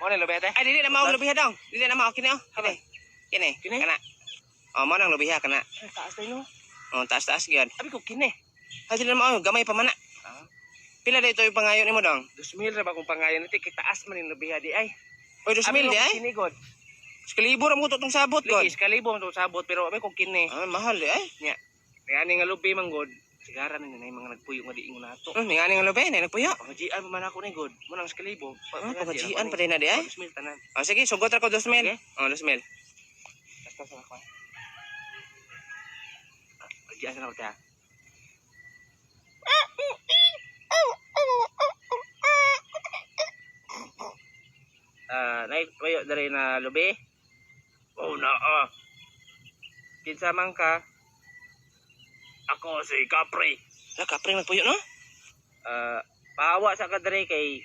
Mo na lubi ate. Ay dili na mao lubiha dong. Dili na mao kini oh. Kini. Kini? Kana. Oh, mo nang lubiha kana. Taas tayo no. Oh, taas-taas gyud. Abi ko kini. Ay dili na mao gamay pa man na. Pila dito yung pangayo nimo dong? 2,000 ra ba kung pangayon iti kitaas man yung lubiha di ay. Oy 2,000 di ay. Kini god. Kalibor mo to tong sabot god. Ligis kalibo to sabot pero abi ko kini. Ah, mahal di ay. Nya. Kaya ni nga lubi man god. Sigara na nay mga nagpuyo nga diingon nato. Ngani nga lubi na nagpuyo. Pangajian man ako ni god. Mo nang kalibo. Pangajian pa din na di ay. 2,000 tanan. Oh, sige, sugot ra ko 2,000. Oh, 2,000. Basta sa ako. Pangajian na ako ta. Nay puyo dari na lubi. Oh na Kinsa man ka? Ako si Capri. La kapring nagpuyo no? Pahawa sa ka diri kay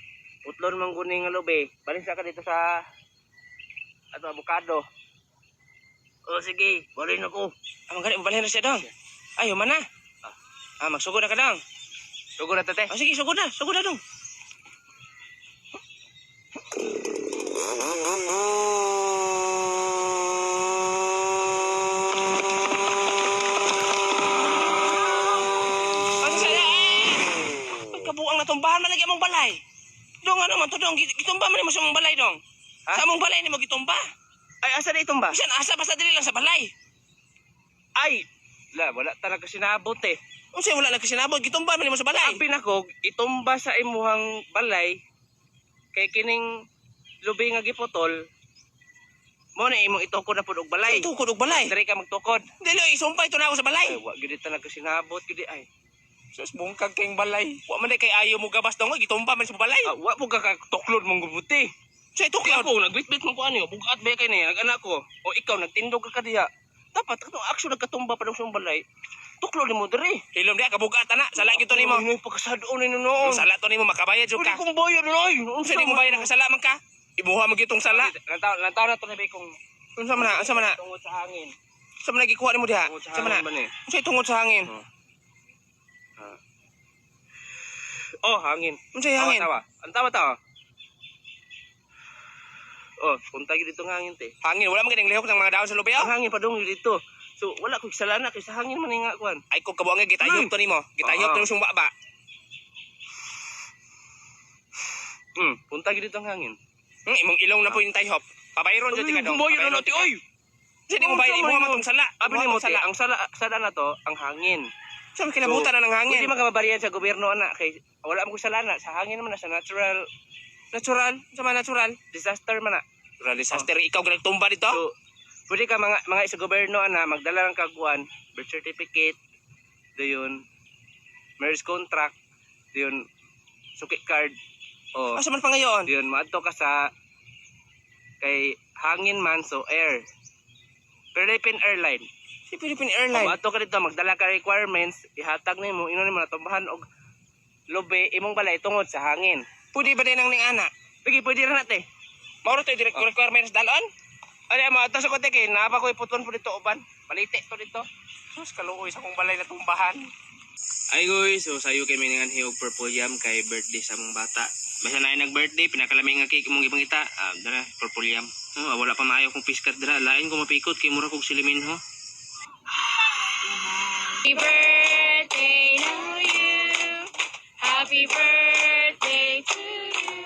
putlon man guni nga lubi. Balin sa ka dito sa avocado. Oh sige, balin ako. Amang gali mabalhin na siya dong. Ayo man na. Magsugod na ka dong. Sugod na tate. Oh, sige, sugod na dong. Kabuang natumbahan man lagi among balay. Dong ano man to dong, gitumba man mo sa among balay dong. Ha? Sa among balay nimo gitumba. Ay asa na itong ba? Bisan asa basta dili lang sa balay. Ay, wala talaga sinabot eh. Unsay wala nagkasinabot, gitumba man nimo sa balay. Ang pinako itumba sa imuhang balay kay kining lubi nga giputol. Mo na imong itukod na pud og balay. Tukod og balay. Diri ka magtukod. Dili isumpay to na ako sa balay. Ay, wa gyud talaga sinabot gyud ay. Sus bungkag kayong balay. Wa man day kay ayo mo gabas dong, gitumba man sa balay. Wa po ka tuklod mong gubuti. Say Kaya tuklaw. ako, nagbitbit mo ko ano, bugat ba kay niya, nag-anak ko. O ikaw, nagtindog ka diha. Dapat, katong aksyon nagkatumba pa daw sa balay. Tuklo ni mo diri. Hilom dia kabugat na. Sala gito nimo. Ay, pagkasadoon ni noon. Sala to nimo makabayad jud Hindi ka. kong bayad na ay. Unsa di mo bayad ang kasala man ka? Ibuha mo gitong sala. Lantaw na to na kong Unsa man na? tungod sa hangin. Sa man gikuha nimo diha? Tungod sa Sa man hangin na? man eh. Unsay tungod sa hangin? Oh, hangin. Unsay hangin? Ang tawa. Oh, punta gyud dito ng hangin te. Hangin wala man giding lihok ng mga daon sa lubi. Ang hangin pa dong dito. So wala ko salana kay sa hangin man nga kuan. Ay kung kabuang gitayop to nimo. Gitayop to sung ba. Punta gyud dito ng hangin. Imong ilong na po yung tayhop. Pabayron jud ka dong. Boyo na ti oy. Di mo bayad ibuha man tong sala. Abi ni mo ang sala na to, ang hangin. Sa man kinabutan na ng hangin. Hindi magkabariyan sa gobyerno ana kay wala mo ko salana sa hangin man na sa natural Sa man natural. disaster man na. Natural disaster ikaw tumba dito. So, pwede ka mga sa gobyerno ana magdala ng kaguan, birth certificate, dayon marriage contract, dayon suki card. Oh, Asa man pangayon? dayon maadto ka sa kay hangin man so air. Philippine Airline. Si Philippine Airlines. Maadto ka dito magdala ka requirements, ihatag nimo ino nimo natumbahan og lobe imong balay tungod sa hangin. Pwede ba din ang ning ana? Pwede ra nate. Mauro to direct requirements dalon? Ano mo ato sa kote kay napa ko iputon po dito uban. Palite to dito. Sus kaluoy sa kong balay na tumbahan. Ay guys, so sayo kay miningan hiog purple yam kay birthday sa mong bata. Basta na nag-birthday, pinakalamig nga cake mong ibang ita. Dara, purple yam. Wala pa maayo kong piskat dara. Lain ko mapikot kay mura kong silimin ho. Happy birthday to you. Happy birthday to you.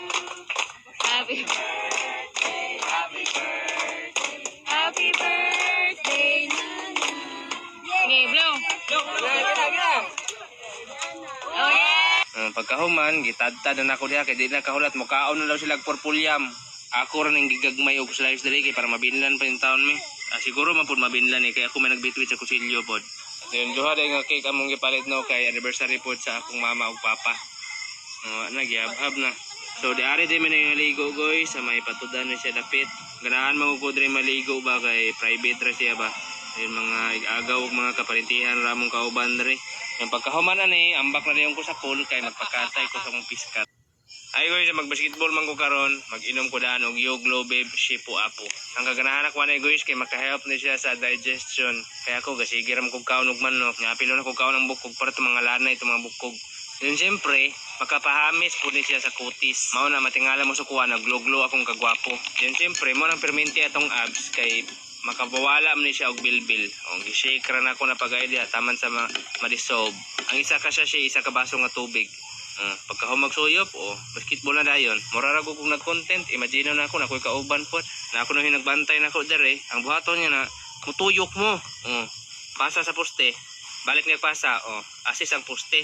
Happy birthday, happy birthday. Happy birthday, Nana. Okay, blow. Oh yeah. Pagkahuman, gitadtad na ako diha kay di na kahulat mo kaon na daw sila purple yam. Ako rin ang gigagmay og slice diri kay para mabinlan pa yung taon mi. Siguro man pud mabinlan kay ako may nagbitwit sa kusilyo pod. Yun, duha day nga cake among gipalit no kay anniversary pod sa akong mama ug papa. Nagyabhab na. So di ari di man nga ligo guys sa may patudan na siya dapit. Ganahan magugod rin maligo ba kay private ra siya ba. Yung mga agaw ug mga kaparintihan ra mong kauban diri. Yung pagkahuman na ni ambak na rin ko sa pool kay magpakatay ko sa mong piskat. Ay guys, mag-basketball man ko karon, mag-inom ko daan og Yog Lobe Shipo Apo. Ang kaganahan ako na guys kay maka-help ni siya sa digestion. Kaya ako gasigiram kog kaon og manok, nya apilo na kog kaon ng bukog para to mga lanay to mga bukog. Yun siyempre, Makapahamis po ni siya sa kutis. Mao na matingala mo sukuha naglo-glow akong kagwapo. Yan siyempre mo nang perminti atong abs kay makabawala man ni siya og bilbil. O gi-shake ra na ako na pag-idea taman sa ma-dissolve. Ang isa ka siya isa ka baso nga tubig. Pagka magsuyop basketball na dayon. Mura ra ko kung nag-content. Imagine na ako na ko'y kauban po. Na ako na hinagbantay na ako dere. Ang buhaton niya na mutuyok mo. Pasa sa poste. Balik niya pasa. Assist ang poste.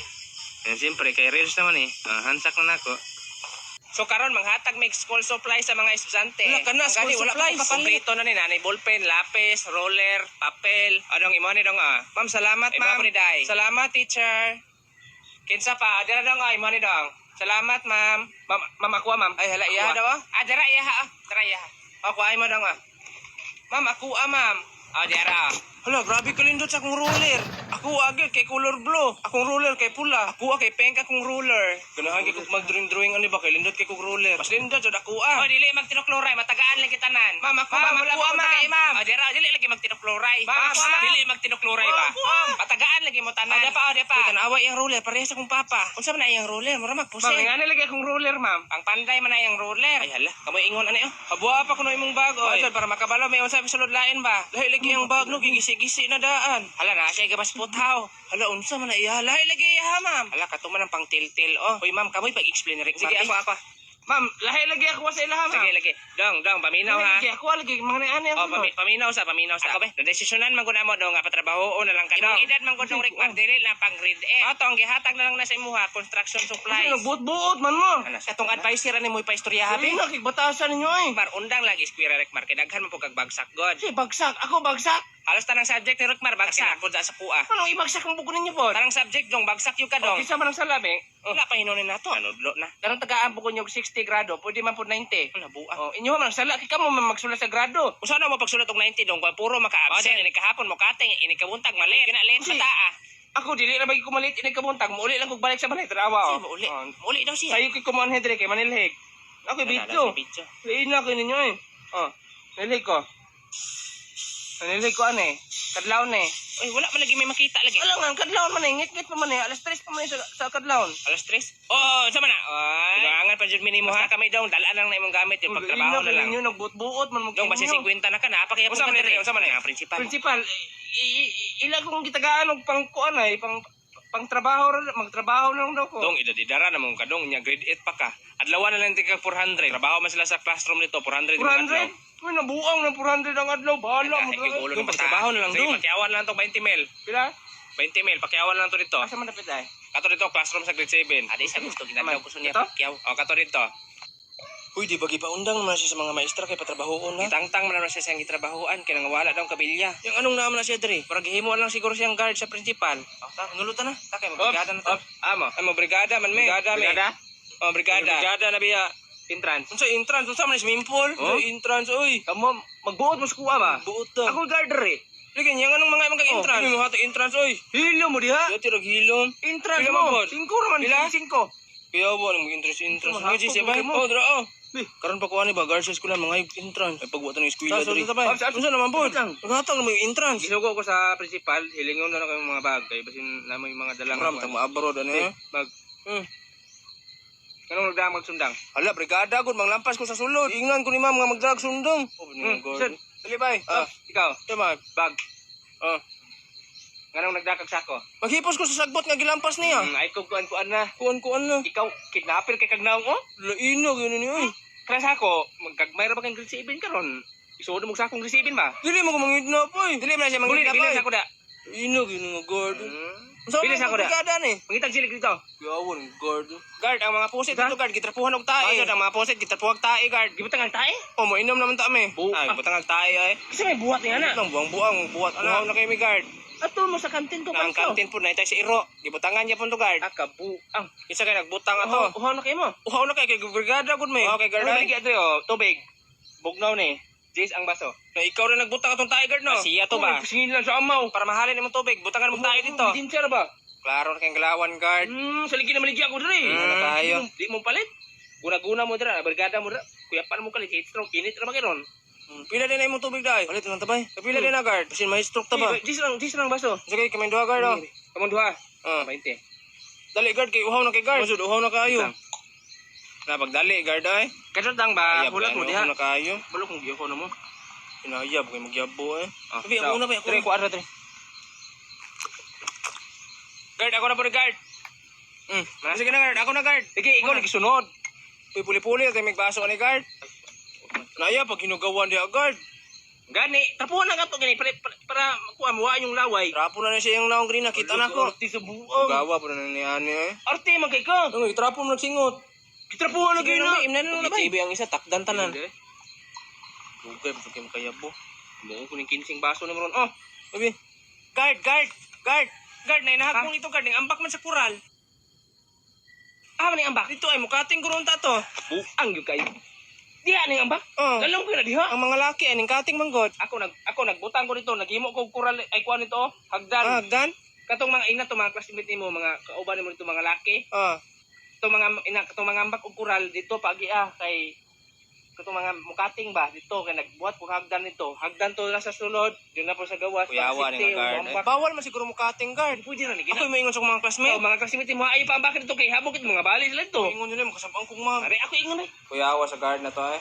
Yan siyempre, kay Reels naman handsak na nako. So karon manghatag may school supply sa mga estudyante. Wala ka na, school supplies. Kompleto na ni nanay ballpen, lapis, roller, papel. Anong imo ni dong Ma'am, salamat ma'am. Salamat teacher. Kinsa pa? Adira dong imo ni dong. Salamat ma'am. Ma'am ako ma'am. Ay hala iya daw. Adira iya ha. Dira iya. Ako ay mo dong Ma'am, ako ma'am. Dira. Hala, grabe kalindot sa akong ruler. Ako agad kay color blue. Akong ruler kay pula. Ako kay pink akong ruler. Ganahan kay kung mag-drawing ano ba kay lindot kay kong ruler. Mas lindot jud ako dili magtinokloray, matagaan lang kita nan. Ma'am, ako wala ko ma'am. Dili lagi magtinokloray. Ma'am, dili magtinokloray ba? Matagaan lagi mo tanan. Ada pa. Tanawa iyang ruler parehas akong papa. Unsa man na iyang ruler? Mura magpuse. Ma'am, ngani lagi akong ruler, ma'am. Ang panday man na iyang ruler. Ay hala, kamoy ingon ani Habuha pa kuno imong bag para makabalo may unsa sulod lain ba? Lahi lagi ang bag no gigisi-gisi na daan. Hala na siya gabas putaw. Hala unsa man na iya? Lahi lagi iya, ma'am. Hala katuman ang pang til-til Hoy ma'am, kamoy pag-explain rin. Sige ako. Ma'am, lahi lagi ako sa ilaha, ma'am. Sige lagi. Dong, paminaw ha. Sige ako lagi mga ani ako. Paminaw sa. Ako ba? Desisyonan man gud mo dong nga patrabaho na lang kanang edad man gud dong Rickmar dili na pang grade 8. Ato ang gihatag na lang na sa imuha construction supplies. Nagbuot-buot man mo. Katong advisor ani mo ipaistorya habi. Ay, nakigbatasan ninyo Mar undang lagi square Rickmar kay daghan man po kag bagsak god. Si bagsak, ako bagsak. Halos tanang subject ni Rickmar bagsak pud sa kuha. Anong ibagsak ang buko ninyo po? Tanang subject dong bagsak yung ka dong. Kisa man ang salabi. Wala pa hinunin nato. Anudlo na. Karang tagaan po ko 60 grado, pwede man po 90. Ano buang. Inyo man sala kay kamo man magsulat sa grado. Usa na mo pagsulat og 90 dong, puro maka-absent ini kahapon mo kating ini kabuntag mali. Ginalin sa taa. Ako dili na bagi ko malit ini kabuntag, muuli lang kog balik sa balay trabaho. Uli. Uli daw siya. Sayo kay kuman hedre kay manilhig. Ako video. Ina ko ninyo nilhig ko. Nilhig ko kadlaw Uy, wala man lagi may makita lagi. Wala nga, kadlaw man ngit-ngit pa man alas 3 pa man sa kadlaw. Alas 3? Sama na. Kailangan pa jud minimo ha. Kami daw dalaan lang na imong gamit yung pagtrabaho na lang. Ninyo nagbuot-buot man mo. Dong basi 50 na ka na pa kaya po sa man nga principal. Principal, ila kong gitagaan og pang kuan pang trabaho magtrabaho lang daw ko. Dong idadidara na mong kadong nya grade 8 pa ka. Adlawan na lang tika 400. Trabaho man sila sa classroom nito 400 400? Uy, nabuang ng 400 ang adlaw. Bahala mo. Yung pagtrabaho na lang dong. Pakiawan lang tong 20 mil. Pila? 20 mil, pakiawan lang to dito. Asa man dapat ay? Kato dito, classroom sa grade 7. Adi sa gusto ginagawa ko niya pakyaw. Kato dito. Uy, di bagi pa undang naman siya sa mga maestra kay patrabahoon na. Itangtang man naman siya sa gitrabahoan kay nangawala daw ang kabilya. Yung anong naman na siya diri? Para gihimuan lang siguro siyang guard sa principal. Nulutan na. Takay magbrigada na to. Amo. Ay mo brigada man me. Brigada? Brigada. Brigada na biya. Entrance. Unsa entrance? Unsa man swimming pool? Entrance oy. Kamo magbuot mo sa kuha ba? Buot ta. Ako guarder Lagi niya anong mga imong entrance? Mo hato entrance oy. Hilo mo diha? Dito rag hilom. Entrance mo. 5 raman 5. Kaya ba nang entrance. Ngayon si ba? Dra karon pa kuha ni ba guard sa eskwela mga entrance. Ay pagbuotan ng eskwela diri. Unsa naman po? Naghatag na mo entrance. Ginugo ko sa principal, hilingon na kay mga bag kay basin na may mga dalang ram tang maabroad ano bag. Kanong nagdang magsundang? Hala, brigada gud manglampas ko sa sulod. Ingnan ko ni ma'am nga magdrag sundong. Sir, dali bay. Ikaw, tama bag. Kanong nagdakag sako? Maghipos ko sa sagbot nga gilampas niya. Ay kuan na. Kuan na. Ikaw kidnapper kay kagnaong Laino gyud ni oy. Kaya sako, magkagmayra ba kang grade 7 karon? Isuod mo sa akong grade 7 ba? Dili mo ko mangidnap oy. Dili man siya mangidnap. Bilis ako da. Ino gyud nga guard. Bilis ako da. Brigada ni. Mangitag sila dito. Yawon guard. Guard ang mga pusit dito guard gitrapuhan og tae. Ang mga pusit gitrapuhan og tae guard. Gibutang ang tae? Mo inom naman ta me. Ay, butang ang tae ay. Kasi may buhat niya na. Nang buang buhat ana na kay mi guard. Ato mo sa kantin ko ang kantin po na ito si Iro. Gibutangan niya po ito guard. Kabuang. Isa kay nagbutang ato. Uhaw na kayo mo. Uhaw na kay brigada gud may. Okay guard. Lagi ato tubig. Bugnaw ni. Jis ang baso. Na ikaw rin nagbutang atong tae guard no. Siya to ba? Singin lang sa amaw. Para mahalin imong tubig. Butangan mo tae dito. Dincer ba? Klaro na kayong galawan guard. Saligi na maligi ako diri. Ano tayo? Di mo palit. Guna-guna mo dira, brigada mo dira. Kuya pa mo kalit, stroke init ra ba karon? Pila din na imong tubig dai. Palit lang tabay. Pila din na guard. Kasi may stroke ta ba? Jis lang baso. Sige, kamay duha guard oh. Kamon duha. 20. Dali guard kay uhaw na kay guard. Masud uhaw na kayo. Lang. Na pagdali guard ay. Kadto tang ba? Ayab, Hulat mo ano, diha. uhaw na kayo. Balok mo giyo ko na mo. Inayab kay magyabo eh. Ah, Sabi ako na ba ako. Tre ko ara tre. Guard ako na po guard. Sige na guard, ako na guard. Sige, ikaw lagi sunod. Uy, puli-puli kay magbaso ni guard. Naya pag hinugawan diha guard. Gani, trapuhan na ka to gani para makuha mo yung laway. Trapo na siya yung naong green nakita na ko. Arti sa buong. Gawa po na ni ani eh. Arti man kay ka. Uy, trapo mo nagsingot. Gitrapuhan na Sige gyud na, na. imnan na ba? TV ang isa takdan tanan. Hindi. Dugay pa kay makayabo. Mo ko ning kinsing baso ni ron. Oh, Sabi, guard, na inahagpong ito guard, ambak man sa kural. man ang ambak. Dito ay mukating kurunta to. Buang gyud kayo. Diha ning ambak. Oh. Galong ko na diha. Ang mga laki ay ning kating manggod. Ako nagbutang ko dito, naghimo ko kural ay kuan nito, hagdan. Hagdan? Katong mga ina to mga classmate nimo, mga kauban nimo dito mga laki. Ah. Katong mga ambak og kural dito pagi kay katong mga mukating ba dito kay nagbuhat ko hagdan nito. Hagdan to na sa sulod, yun na po sa gawas. Kuyawa ni nga guard. Ay, bawal man siguro mukating guard. Pwede na ni Ako gina. maingon sa mga classmate. Mga classmate mo ay pa ambak dito kay habok it mga bali sila dito. Maingon nila makasabang kong ma'am. Ari ako ingon ay. Kuyawa sa guard na to eh.